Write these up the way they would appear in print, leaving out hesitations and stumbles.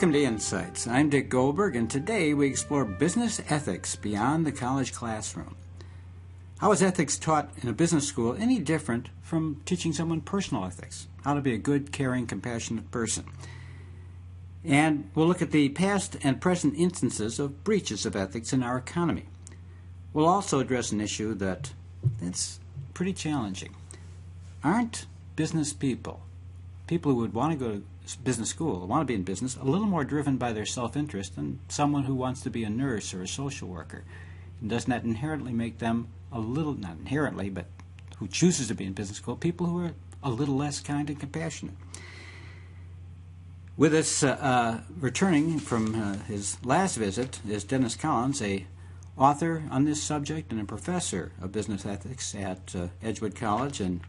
Welcome to Insights. I'm Dick Goldberg, and today we explore business ethics beyond the college classroom. How is ethics taught in a business school any different from teaching someone personal ethics? How to be a good, caring, compassionate person. And we'll look at the past and present instances of breaches of ethics in our economy. We'll also address an issue that's pretty challenging. Aren't business people who would want to go to business school, want to be in business, a little more driven by their self-interest than someone who wants to be a nurse or a social worker? And doesn't that inherently make them a little, not inherently, but who chooses to be in business school, people who are a little less kind and compassionate? With us, returning from his last visit, is Denis Collins, a author on this subject and a professor of business ethics at Edgewood College in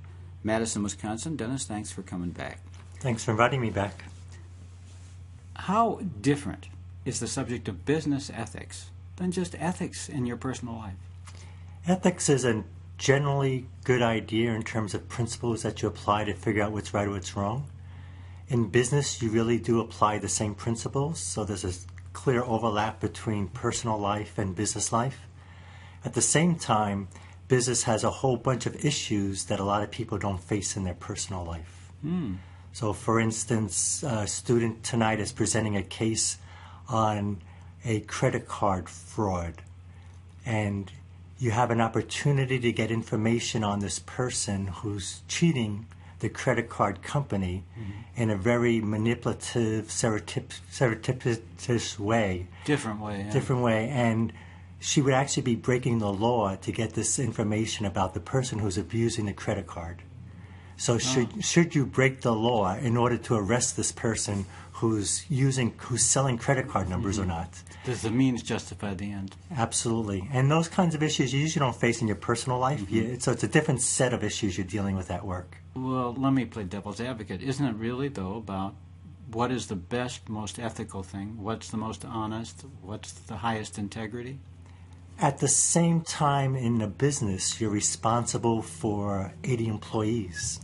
Madison, Wisconsin. Denis, thanks for coming back. Thanks for inviting me back. How different is the subject of business ethics than just ethics in your personal life? Ethics is a generally good idea in terms of principles that you apply to figure out what's right or what's wrong. In business, you really do apply the same principles, so there's a clear overlap between personal life and business life. At the same time, business has a whole bunch of issues that a lot of people don't face in their personal life. So, for instance, a student tonight is presenting a case on a credit card fraud, and you have an opportunity to get information on this person who's cheating the credit card company in a very manipulative, surreptitious way. Different way, yeah. Different way, and she would actually be breaking the law to get this information about the person who's abusing the credit card. So should you break the law in order to arrest this person who's selling credit card numbers or not? Does the means justify the end? Absolutely. And those kinds of issues you usually don't face in your personal life. So it's a different set of issues you're dealing with at work. Well, let me play devil's advocate. Isn't it really, though, about what is the best, most ethical thing? What's the most honest? What's the highest integrity? At the same time, in a business, you're responsible for 80 employees.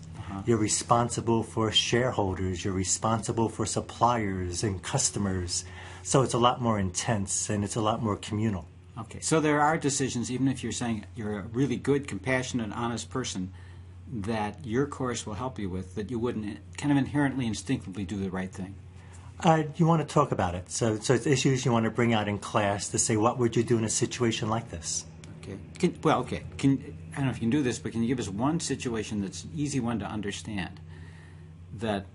You're responsible for shareholders. You're responsible for suppliers and customers. So it's a lot more intense and it's a lot more communal. Okay, so there are decisions, even if you're saying you're a really good, compassionate, honest person, that your course will help you with, that you wouldn't kind of inherently, instinctively do the right thing. You want to talk about it. So it's issues you want to bring out in class to say, what would you do in a situation like this? Okay. I don't know if you can do this, but can you give us one situation that's an easy one to understand that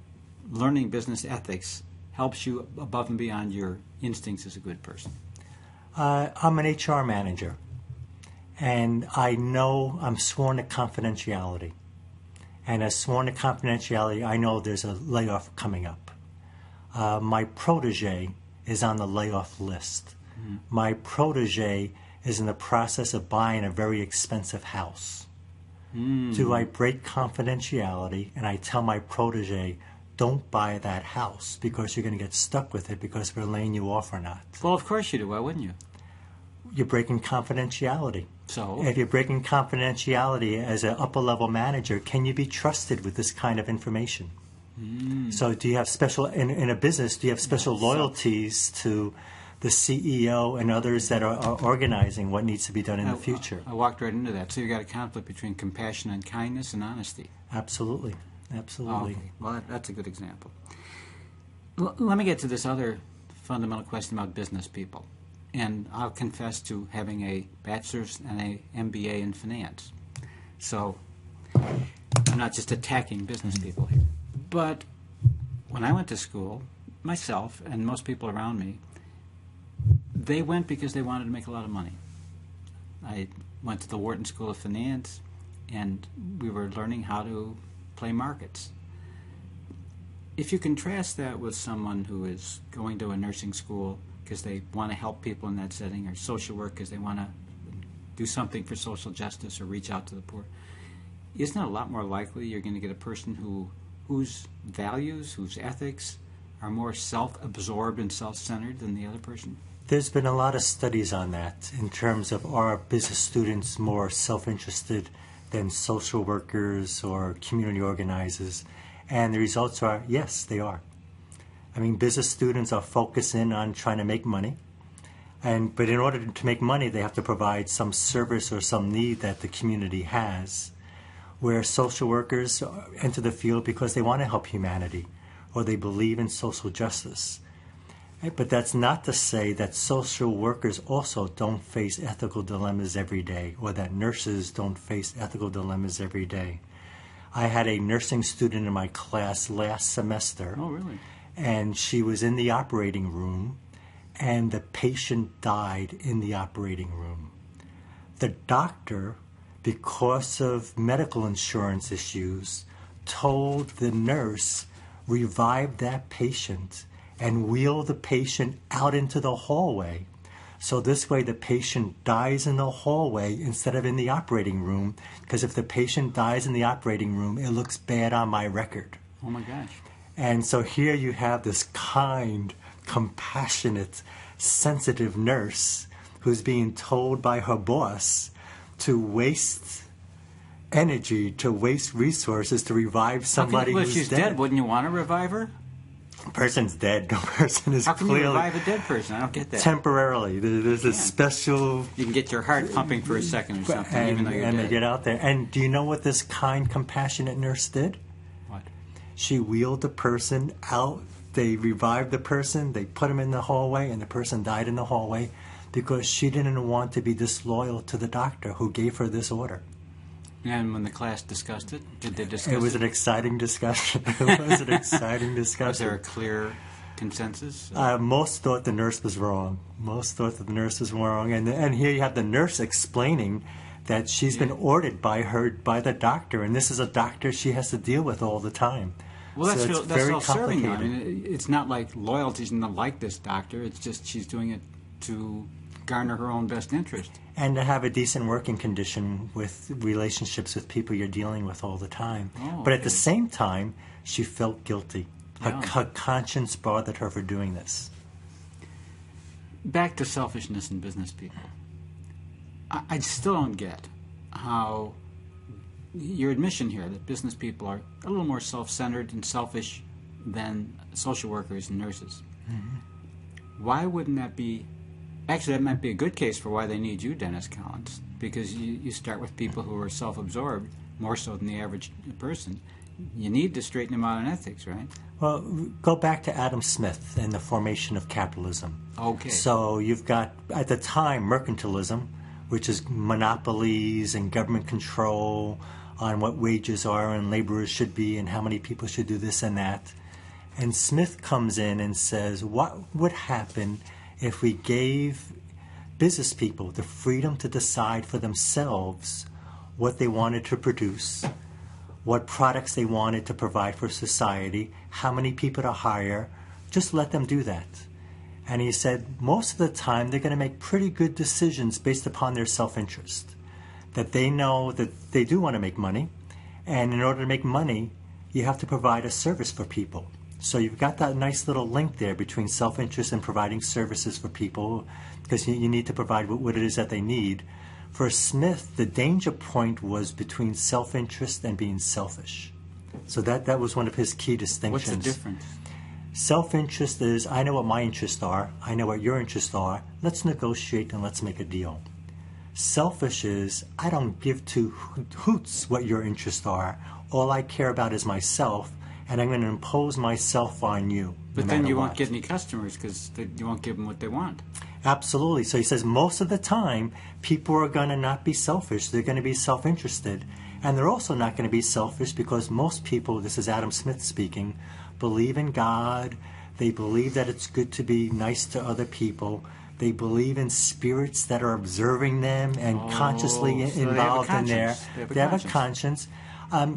learning business ethics helps you above and beyond your instincts as a good person? I'm an HR manager, and I know I'm sworn to confidentiality. And as sworn to confidentiality, I know there's a layoff coming up. My protege is on the layoff list. My protege is in the process of buying a very expensive house. Do I break confidentiality and I tell my protege, don't buy that house because you're going to get stuck with it because we're laying you off or not? Well, of course you do. Why wouldn't you? You're breaking confidentiality. So? If you're breaking confidentiality as an upper-level manager, can you be trusted with this kind of information? So do you have special, in a business, do you have special loyalties to the CEO and others that are organizing what needs to be done in the future? I walked right into that. So you've got a conflict between compassion and kindness and honesty. Absolutely. Absolutely. Okay. Well, that's a good example. Let me get to this other fundamental question about business people. And I'll confess to having a bachelor's and an MBA in finance. So I'm not just attacking business people here. But when I went to school, myself and most people around me, they went because they wanted to make a lot of money. I went to the Wharton School of Finance, and we were learning how to play markets. If you contrast that with someone who is going to a nursing school because they want to help people in that setting, or social work because they want to do something for social justice or reach out to the poor, isn't it a lot more likely you're going to get a person whose values, whose ethics are more self-absorbed and self-centered than the other person? There's been a lot of studies on that in terms of, are business students more self-interested than social workers or community organizers? And the results are, yes, they are. I mean, business students are focusing on trying to make money. But in order to make money, they have to provide some service or some need that the community has. Where social workers enter the field because they want to help humanity or they believe in social justice. But that's not to say that social workers also don't face ethical dilemmas every day, or that nurses don't face ethical dilemmas every day. I had a nursing student in my class last semester. Oh, really? And she was in the operating room, and the patient died in the operating room. The doctor, because of medical insurance issues, told the nurse, revive that patient and wheel the patient out into the hallway. So this way the patient dies in the hallway instead of in the operating room, because if the patient dies in the operating room, it looks bad on my record. Oh my gosh. And so here you have this kind, compassionate, sensitive nurse who's being told by her boss to waste energy, to waste resources to revive somebody well, who's if she's dead, wouldn't you want to revive her? The person's dead. The person is How can clearly you revive a dead person? I don't get that. Temporarily. There's a special... You can get your heart pumping for a second or something, even though you're and dead. they get out there. And do you know what this kind, compassionate nurse did? What? She wheeled the person out. They revived the person. They put him in the hallway, and the person died in the hallway because she didn't want to be disloyal to the doctor who gave her this order. And when the class discussed it, did they discuss it? It was an exciting discussion. It was an exciting discussion. Was there a clear consensus? Most thought the nurse was wrong. Most thought that the nurse was wrong. And here you have the nurse explaining that she's been ordered by the doctor, and this is a doctor she has to deal with all the time. Well, so that's very self-serving. I complicated. mean, it's not like loyalty's not like this doctor. It's just she's doing it to garner her own best interest. And to have a decent working condition with relationships with people you're dealing with all the time. Oh, But at okay. the same time, she felt guilty. Yeah. Her conscience bothered her for doing this. Back to selfishness in business people. I still don't get how your admission here that business people are a little more self-centered and selfish than social workers and nurses. Mm-hmm. Why wouldn't that be... Actually, that might be a good case for why they need you, Dennis Collins, because you start with people who are self-absorbed, more so than the average person. You need to straighten them out on ethics, right? Well, go back to Adam Smith and the formation of capitalism. Okay. So you've got, at the time, mercantilism, which is monopolies and government control on what wages are and laborers should be and how many people should do this and that. And Smith comes in and says, what would happen if we gave business people the freedom to decide for themselves what they wanted to produce, what products they wanted to provide for society, how many people to hire, just let them do that. And he said most of the time they're going to make pretty good decisions based upon their self-interest, that they know that they do want to make money, and in order to make money, you have to provide a service for people. So you've got that nice little link there between self-interest and providing services for people, because you need to provide what it is that they need. For Smith, the danger point was between self-interest and being selfish. So that was one of his key distinctions. What's the difference? Self-interest is, I know what my interests are, I know what your interests are, let's negotiate and let's make a deal. Selfish is, I don't give two hoots what your interests are. All I care about is myself, and I'm going to impose myself on you. But no then matter you won't what. get any customers because you won't give them what they want. Absolutely. So he says most of the time, people are going to not be selfish. They're going to be self-interested. And they're also not going to be selfish because most people, this is Adam Smith speaking, believe in God. They believe that it's good to be nice to other people. They believe in spirits that are observing them and consciously so they have a involved in there. conscience. They have a conscience.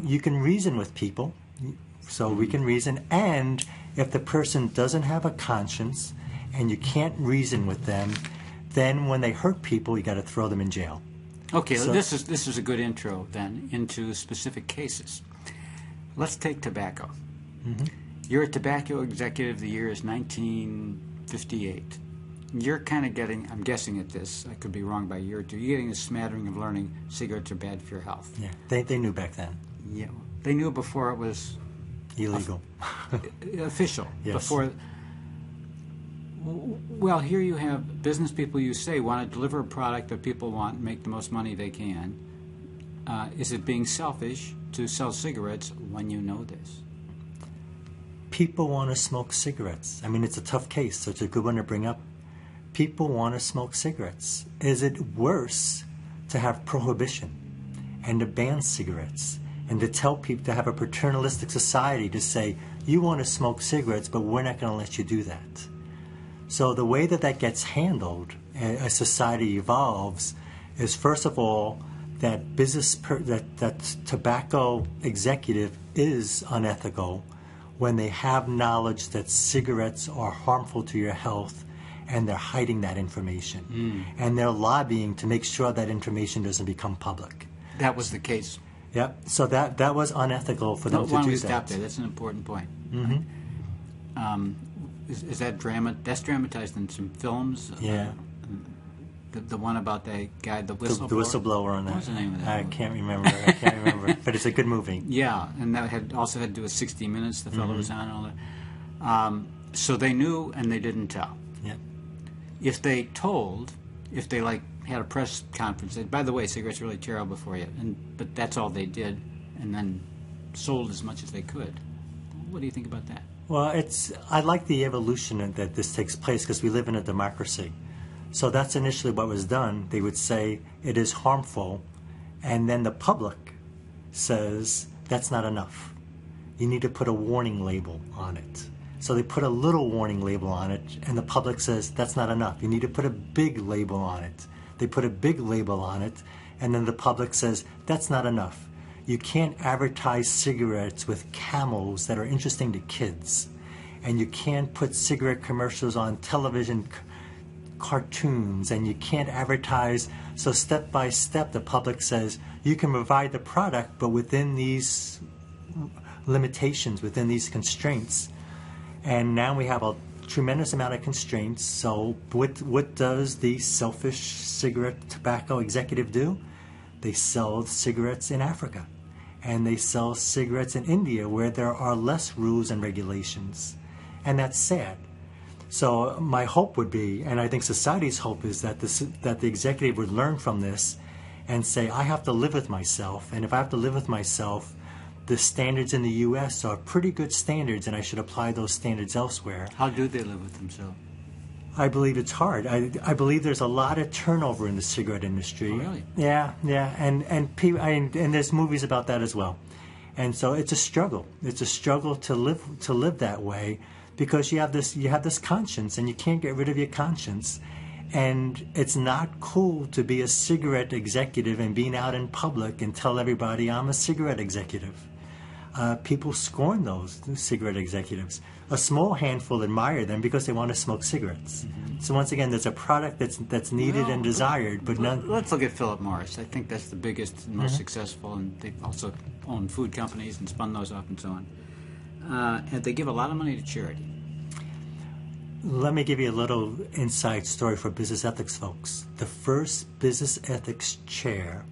You can reason with people. So we can reason. And if the person doesn't have a conscience and you can't reason with them, then when they hurt people, you got to throw them in jail. Okay, So- this is a good intro then into specific cases. Let's take tobacco. Mm-hmm. Your tobacco executive of the year is 1958. You're kind of getting, I'm guessing at this, I could be wrong by a year or two, you're getting a smattering of learning cigarettes are bad for your health. Yeah, they knew back then. Yeah, they knew before it was Illegal. Official. Yes. Before. Well, here you have business people, you say, want to deliver a product that people want, make the most money they can. Is it being selfish to sell cigarettes when you know this? People want to smoke cigarettes. I mean, it's a tough case, so it's a good one to bring up. People want to smoke cigarettes. Is it worse to have prohibition and to ban cigarettes and to tell people to have a paternalistic society to say, you want to smoke cigarettes, but we're not going to let you do that? So the way that that gets handled as society evolves is, first of all, that that tobacco executive is unethical when they have knowledge that cigarettes are harmful to your health and they're hiding that information. And they're lobbying to make sure that information doesn't become public. That was the case. Yep. So that was unethical for them to do that. Why don't we stop there? That's an important point. Is that drama? That's dramatized in some films. Yeah. The one about the guy, the whistleblower. The whistleblower on that. What was the name of that? I can't remember. But it's a good movie. Yeah, and that also had to do with 60 Minutes. The fellow was on and all that. So they knew and they didn't tell. Yeah. If they told, if they had a press conference, said, by the way, cigarettes are really terrible for you, but that's all they did, and then sold as much as they could. What do you think about that? Well, I like the evolution that this takes place because we live in a democracy. So that's initially what was done. They would say it is harmful, and then the public says that's not enough. You need to put a warning label on it. So they put a little warning label on it, and the public says that's not enough. You need to put a big label on it. They put a big label on it, and then the public says that's not enough. You can't advertise cigarettes with camels that are interesting to kids, and you can't put cigarette commercials on television cartoons, and you can't advertise. So step by step the public says you can provide the product, but within these limitations, within these constraints. And now we have a tremendous amount of constraints. So what does the selfish cigarette tobacco executive do? They sell cigarettes in Africa, and they sell cigarettes in India where there are less rules and regulations, and that's sad. So my hope would be, and I think society's hope is that the executive would learn from this and say, I have to live with myself, and if I have to live with myself, the standards in the U.S. are pretty good standards, and I should apply those standards elsewhere. How do they live with themselves? I believe it's hard. I believe there's a lot of turnover in the cigarette industry. Oh, really? Yeah, and there's movies about that as well. And so it's a struggle. It's a struggle to live that way, because you have this conscience, and you can't get rid of your conscience. And it's not cool to be a cigarette executive and being out in public and tell everybody I'm a cigarette executive. People scorn those cigarette executives. A small handful admire them because they want to smoke cigarettes. So once again, there's a product that's needed and desired, but none. Let's look at Philip Morris. I think that's the biggest and most successful, and they've also owned food companies and spun those off and so on. And they give a lot of money to charity. Let me give you a little inside story for business ethics folks. The first business ethics chair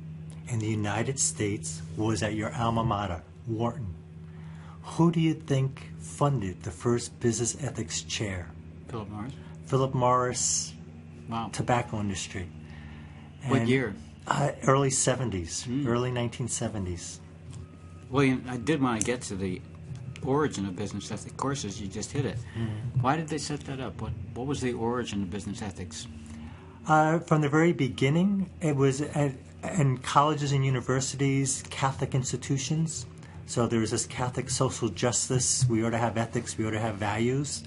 in the United States was at your alma mater, Wharton. Who do you think funded the first business ethics chair? Philip Morris? Philip Morris. Wow. Tobacco industry. What year? Early 70s, early 1970s. Well, I did want to get to the origin of business ethics courses. You just hit it. Why did they set that up? What was the origin of business ethics? From the very beginning, it was in colleges and universities, Catholic institutions. So there was this Catholic social justice. We ought to have ethics. We ought to have values.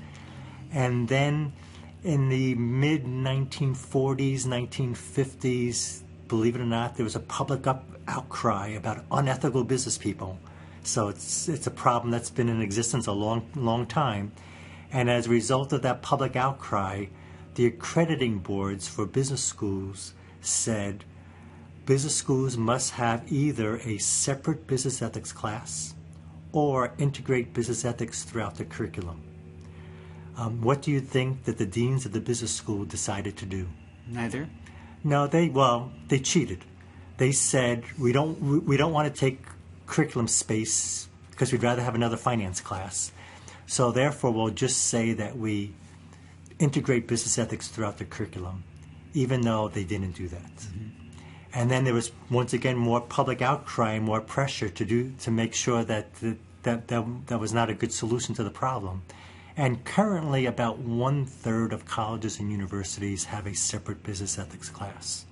And then in the mid-1940s, 1950s, believe it or not, there was a public outcry about unethical business people. So it's a problem that's been in existence a long time. And as a result of that public outcry, the accrediting boards for business schools said business schools must have either a separate business ethics class or integrate business ethics throughout the curriculum. What do you think that the deans of the business school decided to do? Neither. No, they cheated. They said we don't want to take curriculum space because we'd rather have another finance class. So therefore, we'll just say that we integrate business ethics throughout the curriculum, even though they didn't do that. Mm-hmm. And then there was, once again, more public outcry, more pressure to make sure that that was not a good solution to the problem. And currently, about 1/3 of colleges and universities have a separate business ethics class.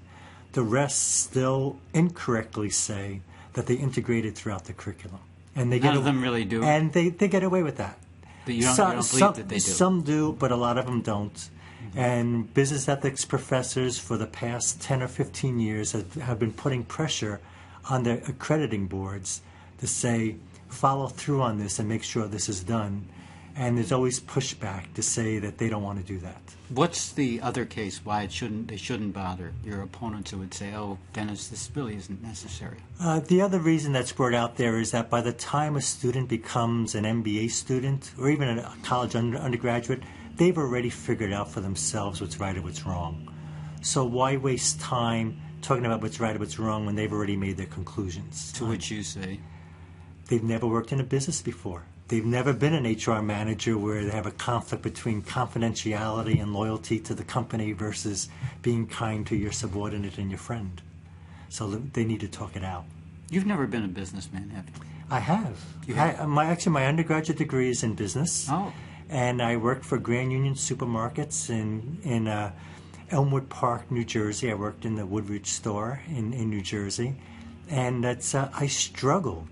The rest still incorrectly say that they integrate it throughout the curriculum. And they None of them really do. And they get away with that. But you don't believe that they do. Some do, but a lot of them don't. Mm-hmm. And business ethics professors for the past 10 or 15 years have been putting pressure on the accrediting boards to say, follow through on this and make sure this is done. And there's always pushback to say that they don't want to do that. What's the other case why they shouldn't bother? Your opponents who would say, oh, Dennis, this really isn't necessary. The other reason that's brought out there is that by the time a student becomes an MBA student or even a college undergraduate, they've already figured out for themselves what's right and what's wrong. So why waste time talking about what's right and what's wrong when they've already made their conclusions? To which you say? They've never worked in a business before. They've never been an HR manager where they have a conflict between confidentiality and loyalty to the company versus being kind to your subordinate and your friend. So they need to talk it out. You've never been a businessman, have you? I have. Actually, my undergraduate degree is in business. Oh. And I worked for Grand Union Supermarkets in Elmwood Park, New Jersey. I worked in the Woodridge store in New Jersey. And that's I struggled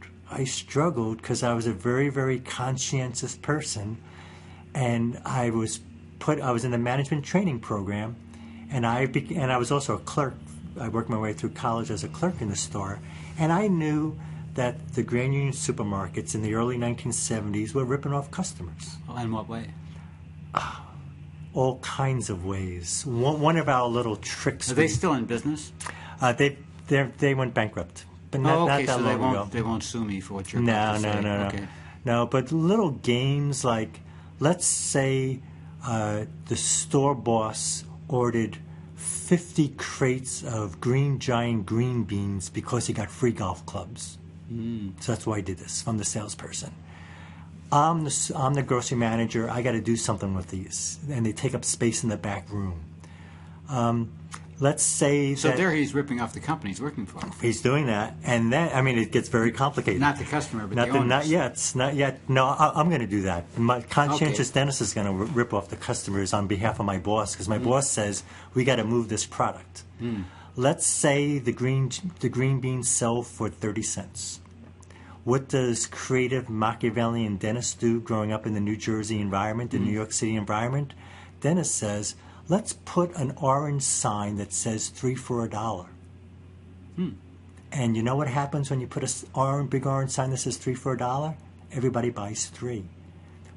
because I was a very, very conscientious person, and I was in the management training program, and I was also a clerk. I worked my way through college as a clerk in the store, and I knew that the Grand Union Supermarkets in the early 1970s were ripping off customers. Well, in what way? All kinds of ways. One of our little tricks. Are they still in business? They went bankrupt. But not that so long ago. They won't sue me for what you're about to say. No. Okay. No, but little games like, let's say the store boss ordered 50 crates of green giant green beans because he got free golf clubs. So that's why I did this, from the salesperson. I'm the grocery manager. I got to do something with these. And they take up space in the back room. Let's say so there he's ripping off the company he's working for. He's doing that, and then it gets very complicated. Not the customer, but the owners. Not yet. No, I'm going to do that. My conscientious Dennis is going to rip off the customers on behalf of my boss because my boss says we got to move this product. Let's say the green beans sell for 30 cents. What does creative Machiavellian Dennis do growing up in the New Jersey environment, the New York City environment? Dennis says, let's put an orange sign that says 3 for $1. And you know what happens when you put a big orange sign that says 3 for $1? Everybody buys 3.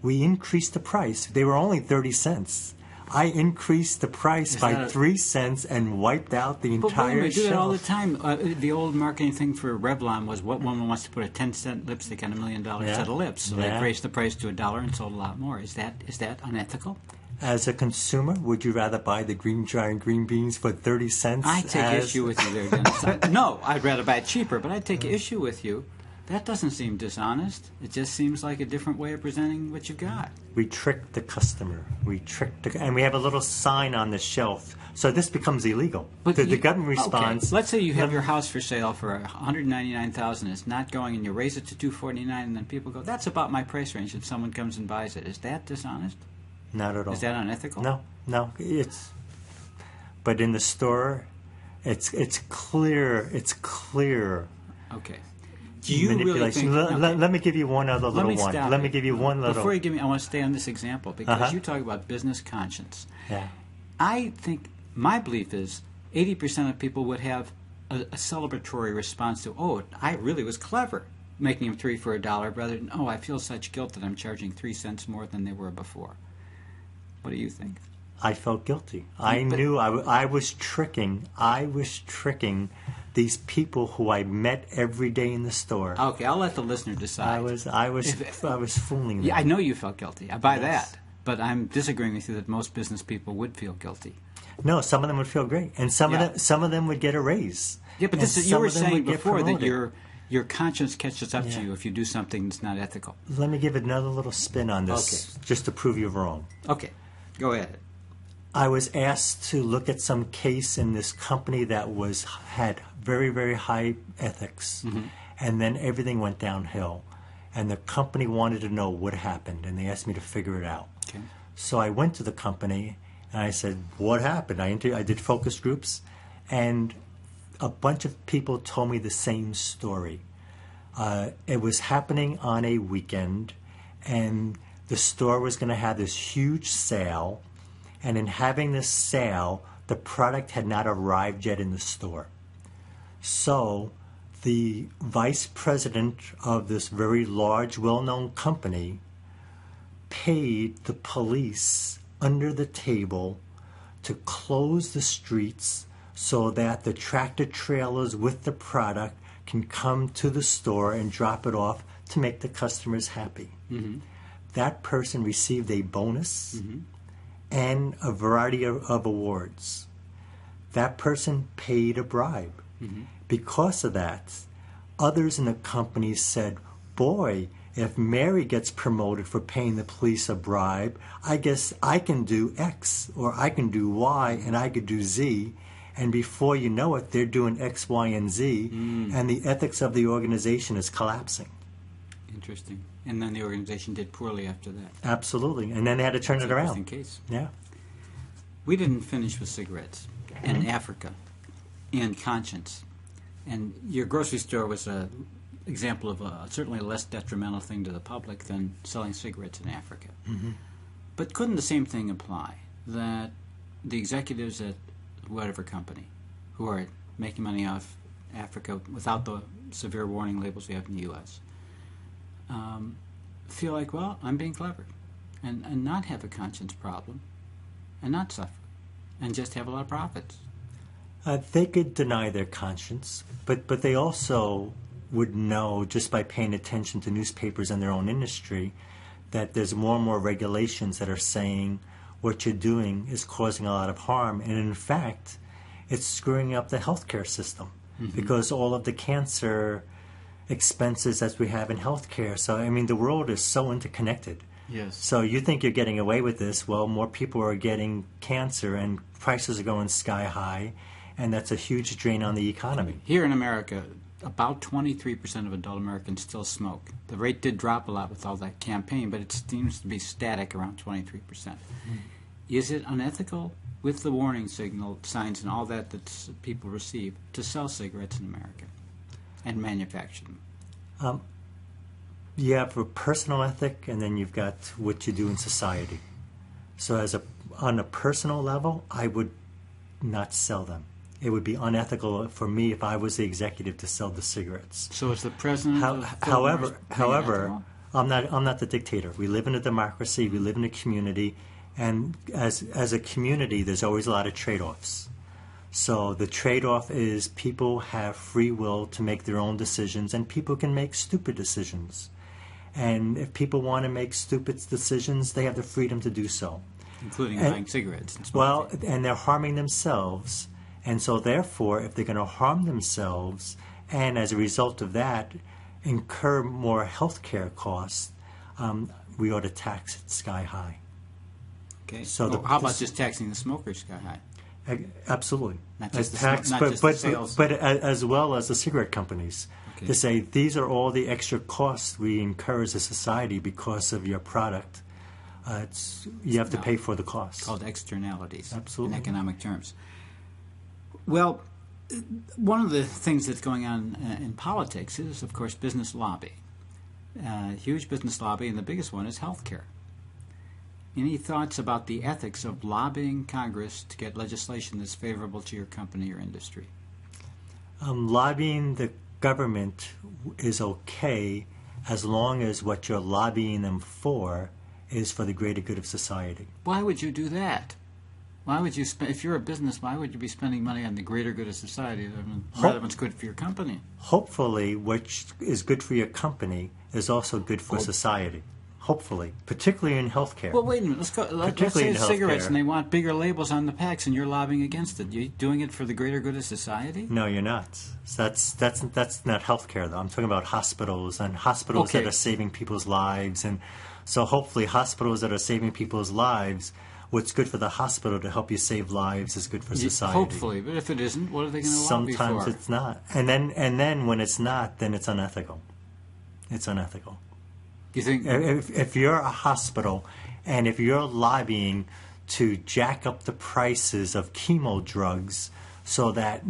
We increased the price. They were only 30 cents. I increased the price by 3 cents and wiped out the entire we do shelf. that all the time. The old marketing thing for Revlon was what woman wants to put a 10-cent lipstick on $1 million set of lips. So they raised the price to $1 and sold a lot more. Is that unethical? As a consumer, would you rather buy the giant green beans for 30 cents? I take issue with you there, Dennis. No, I'd rather buy it cheaper, but I'd take issue with you. That doesn't seem dishonest. It just seems like a different way of presenting what you've got. We tricked the customer. And we have a little sign on the shelf. So this becomes illegal. But the government responds. Okay. Let's say you have your house for sale for $199,000. It's not going, and you raise it to $249,000, and then people go, "That's about my price range." If someone comes and buys it, is that dishonest? Not at all. Is that unethical? No. But in the store, it's clear. It's clear. Okay. Do you really think? Let me give you one other little one. Let me give you one little. Before you give me, I want to stay on this example because you talk about business conscience. Yeah. I think my belief is 80% of people would have a celebratory response to, "Oh, I really was clever." Making them 3 for $1 rather than, "Oh, I feel such guilt that I'm charging 3 cents more than they were before." What do you think? I felt guilty. I knew I was tricking. I was tricking these people who I met every day in the store. Okay, I'll let the listener decide. I was fooling them. Yeah, I know you felt guilty. I buy that. But I'm disagreeing with you that most business people would feel guilty. No, some of them would feel great, and some of them would get a raise. Yeah, but you were saying before that your conscience catches up to you if you do something that's not ethical. Let me give it another little spin on this, just to prove you wrong. Okay, go ahead. I was asked to look at some case in this company that had very, very high ethics, and then everything went downhill. And the company wanted to know what happened, and they asked me to figure it out. Okay. So I went to the company, and I said, what happened? I did focus groups, and a bunch of people told me the same story. It was happening on a weekend, and the store was going to have this huge sale, and in having this sale, the product had not arrived yet in the store. So the vice president of this very large, well-known company paid the police under the table to close the streets so that the tractor trailers with the product can come to the store and drop it off to make the customers happy. That person received a bonus and a variety of awards. That person paid a bribe. Because of that, others in the company said, boy, if Mary gets promoted for paying the police a bribe, I guess I can do X, or I can do Y, and I could do Z. And before you know it, they're doing X, Y, and Z, and the ethics of the organization is collapsing. Interesting. And then the organization did poorly after that. Absolutely. And then they had to turn it around. Interesting case. Yeah. We didn't finish with cigarettes and Africa and conscience. And your grocery store was an example of a certainly less detrimental thing to the public than selling cigarettes in Africa. But couldn't the same thing apply? That the executives at whatever company who are making money off Africa without the severe warning labels we have in the U.S. Feel like, well, I'm being clever and not have a conscience problem and not suffer and just have a lot of profits. They could deny their conscience, but they also would know just by paying attention to newspapers and their own industry that there's more and more regulations that are saying what you're doing is causing a lot of harm. And in fact, it's screwing up the healthcare system because all of the cancer expenses that we have in healthcare. So, I mean, the world is so interconnected. Yes. So you think you're getting away with this. Well, more people are getting cancer and prices are going sky high. And that's a huge drain on the economy. Here in America, about 23% of adult Americans still smoke. The rate did drop a lot with all that campaign, but it seems to be static around 23%. Is it unethical, with the warning signal signs and all that people receive, to sell cigarettes in America and manufacture them? You have a personal ethic, and then you've got what you do in society. So on a personal level, I would not sell them. It would be unethical for me if I was the executive to sell the cigarettes. So is the president? However, I'm not the dictator. We live in a democracy. We live in a community, and as a community, there's always a lot of trade-offs. So the trade-off is people have free will to make their own decisions, and people can make stupid decisions. And if people want to make stupid decisions, they have the freedom to do so. Including buying cigarettes and smoking. Well, and they're harming themselves. And so therefore, if they're going to harm themselves, and as a result of that, incur more health care costs, we ought to tax it sky high. Okay. So how about just taxing the smokers sky high? Absolutely. Not just the tax, but as well as the cigarette companies. Okay. To say, these are all the extra costs we incur as a society because of your product. You have to pay for the costs. Called externalities. Absolutely. In economic terms. Well, one of the things that's going on in politics is, of course, business lobby. Huge business lobby, and the biggest one is healthcare. Any thoughts about the ethics of lobbying Congress to get legislation that's favorable to your company or industry? Lobbying the government is okay as long as what you're lobbying them for is for the greater good of society. Why would you do that? Why would you if you're a business, why would you be spending money on the greater good of society rather than what's good for your company? Hopefully, what is good for your company is also good for society. hopefully, particularly in healthcare. Well, wait a minute. Let's say Particularly in it's cigarettes healthcare. and they want bigger labels on the packs and you're lobbying against it. You doing it for the greater good of society? No, you're not. So that's not healthcare, though. I'm talking about hospitals and hospitals Okay. that are saving people's lives. And so hopefully hospitals that are saving people's lives, what's good for the hospital to help you save lives is good for society. Hopefully. But if it isn't, what are they going to lobby for? Sometimes it's not. And then when it's not, then it's unethical. It's unethical. You think? If you're a hospital and if you're lobbying to jack up the prices of chemo drugs so that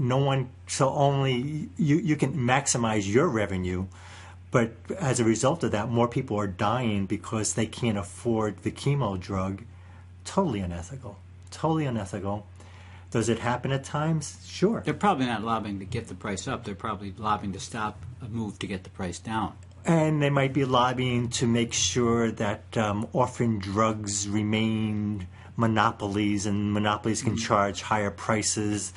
only you can maximize your revenue, but as a result of that, more people are dying because they can't afford the chemo drug, totally unethical. Totally unethical. Does it happen at times? Sure. They're probably not lobbying to get the price up. They're probably lobbying to stop a move to get the price down. And they might be lobbying to make sure that orphan drugs remain monopolies and monopolies can charge higher prices.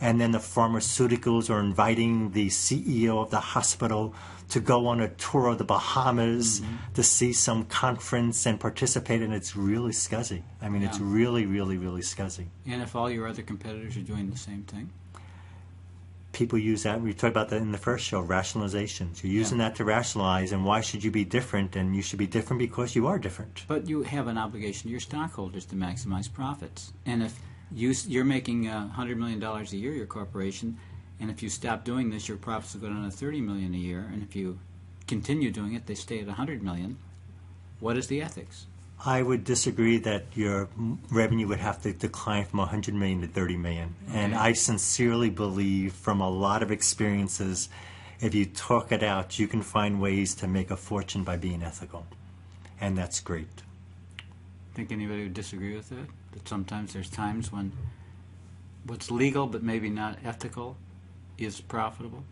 And then the pharmaceuticals are inviting the CEO of the hospital to go on a tour of the Bahamas to see some conference and participate. And it's really scuzzy. I mean, it's really, really, really scuzzy. And if all your other competitors are doing the same thing? People use that. We talked about that in the first show, rationalizations. You're using that to rationalize, and why should you be different? And you should be different because you are different. But you have an obligation to your stockholders to maximize profits. And if you're making $100 million a year, your corporation, and if you stop doing this, your profits will go down to $30 million a year. And if you continue doing it, they stay at $100 million. What is the ethics? I would disagree that your revenue would have to decline from 100 million to 30 million. Okay. And I sincerely believe from a lot of experiences, if you talk it out, you can find ways to make a fortune by being ethical. And that's great. Think anybody would disagree with that? That sometimes there's times when what's legal but maybe not ethical is profitable?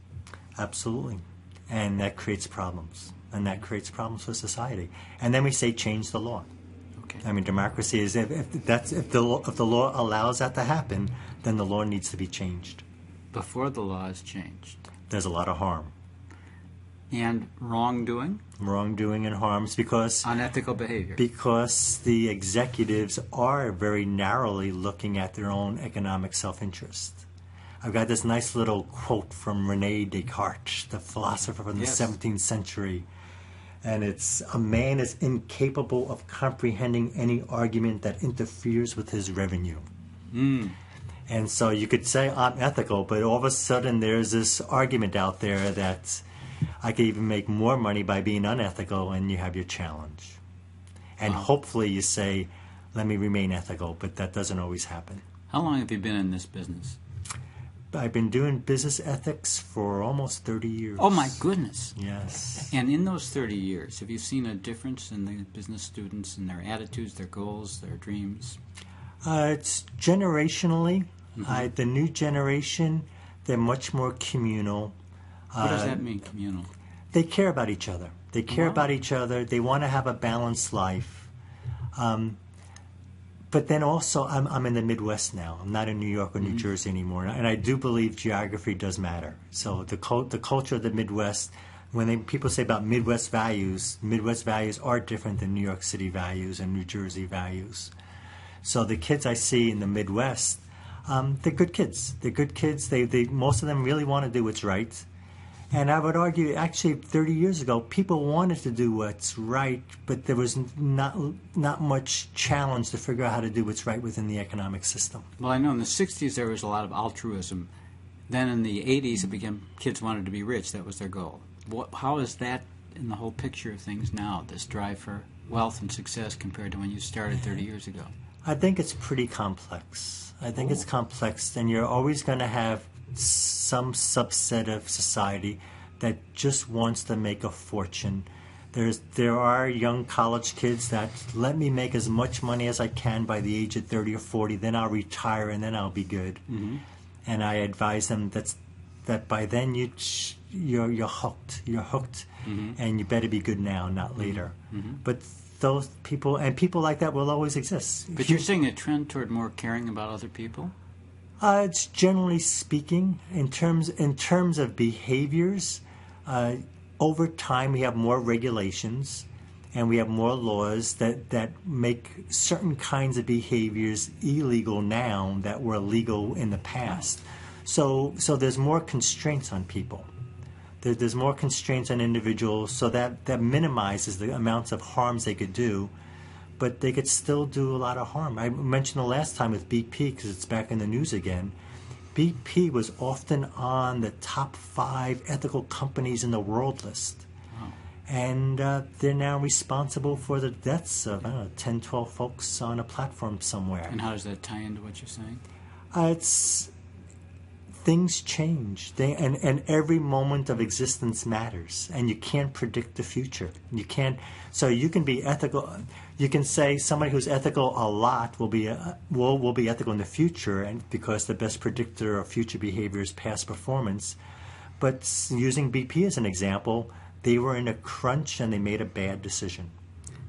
Absolutely. And that creates problems. And that creates problems for society. And then we say change the law. Okay. I mean, democracy is if the law allows that to happen, then the law needs to be changed. Before the law is changed. There's a lot of harm, And wrongdoing? wrongdoing, and harms because Unethical behavior. the executives are very narrowly looking at their own economic self-interest. I've got this nice little quote from René Descartes, the philosopher from the Yes. 17th century. And it's, a man is incapable of comprehending any argument that interferes with his revenue. And so you could say I'm ethical, but all of a sudden there's this argument out there that I could even make more money by being unethical, and you have your challenge. And hopefully you say, let me remain ethical, but that doesn't always happen. How long have you been in this business? I've been doing business ethics for almost 30 years. Oh, my goodness. Yes. And in those 30 years, have you seen a difference in the business students and their attitudes, their goals, their dreams? It's generationally. The new generation, they're much more communal. What does that mean, communal? They care about each other. They care Wow. about each other. They want to have a balanced life. But then also, I'm in the Midwest now. I'm not in New York or New Jersey anymore. And I do believe geography does matter. So the culture of the Midwest, when people say about Midwest values are different than New York City values and New Jersey values. So the kids I see in the Midwest, they're good kids. They're good kids. They most of them really want to do what's right. And I would argue, actually, 30 years ago, people wanted to do what's right, but there was not much challenge to figure out how to do what's right within the economic system. Well, I know in the 60s there was a lot of altruism. Then in the 80s it became kids wanted to be rich. That was their goal. How is that in the whole picture of things now, this drive for wealth and success compared to when you started 30 years ago? I think it's pretty complex. It's complex, and you're always going to have some subset of society that just wants to make a fortune. There are young college kids that let me make as much money as I can by the age of 30 or 40, then I'll retire and then I'll be good. And I advise them that by then you're hooked. You're hooked, and you better be good now, not later. But those people and people like that will always exist. But you're seeing a trend toward more caring about other people? It's generally speaking, in terms of behaviors, over time we have more regulations, and we have more laws that make certain kinds of behaviors illegal now that were legal in the past. So there's more constraints on people. There's more constraints on individuals, so that minimizes the amounts of harms they could do, but they could still do a lot of harm. I mentioned the last time with BP, because it's back in the news again. BP was often on the top 5 ethical companies in the world list. Wow. And they're now responsible for the deaths of, 10, 12 folks on a platform somewhere. And how does that tie into what you're saying? Things change, and every moment of existence matters, and you can't predict the future. You can't. So you can be ethical. You can say somebody who's ethical a lot will be ethical in the future, and because the best predictor of future behavior is past performance. But using BP as an example, they were in a crunch and they made a bad decision.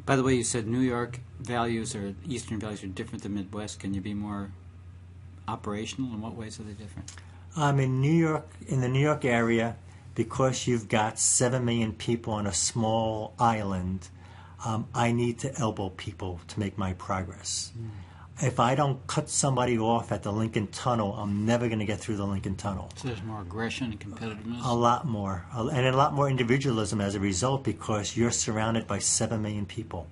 By the way, you said New York values or Eastern values are different than Midwest. Can you be more operational? In what ways are they different? In New York, in the New York area, because you've got 7 million people on a small island, I need to elbow people to make my progress. If I don't cut somebody off at the Lincoln Tunnel, I'm never going to get through the Lincoln Tunnel. So there's more aggression and competitiveness? A lot more. And a lot more individualism as a result, because you're surrounded by 7 million people.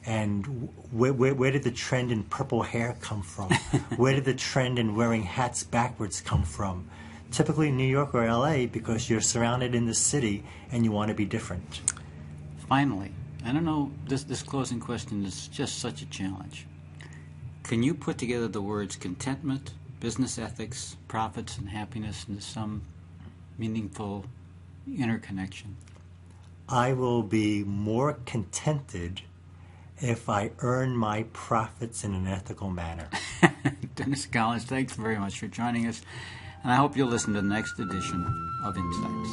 And where did the trend in purple hair come from? Where did the trend in wearing hats backwards come from? Typically New York or LA, because you're surrounded in the city and you want to be different. Finally, I don't know, this closing question is just such a challenge. Can you put together the words contentment, business ethics, profits, and happiness into some meaningful interconnection? I will be more contented if I earn my profits in an ethical manner. Denis Collins, thanks very much for joining us, and I hope you'll listen to the next edition of Insights.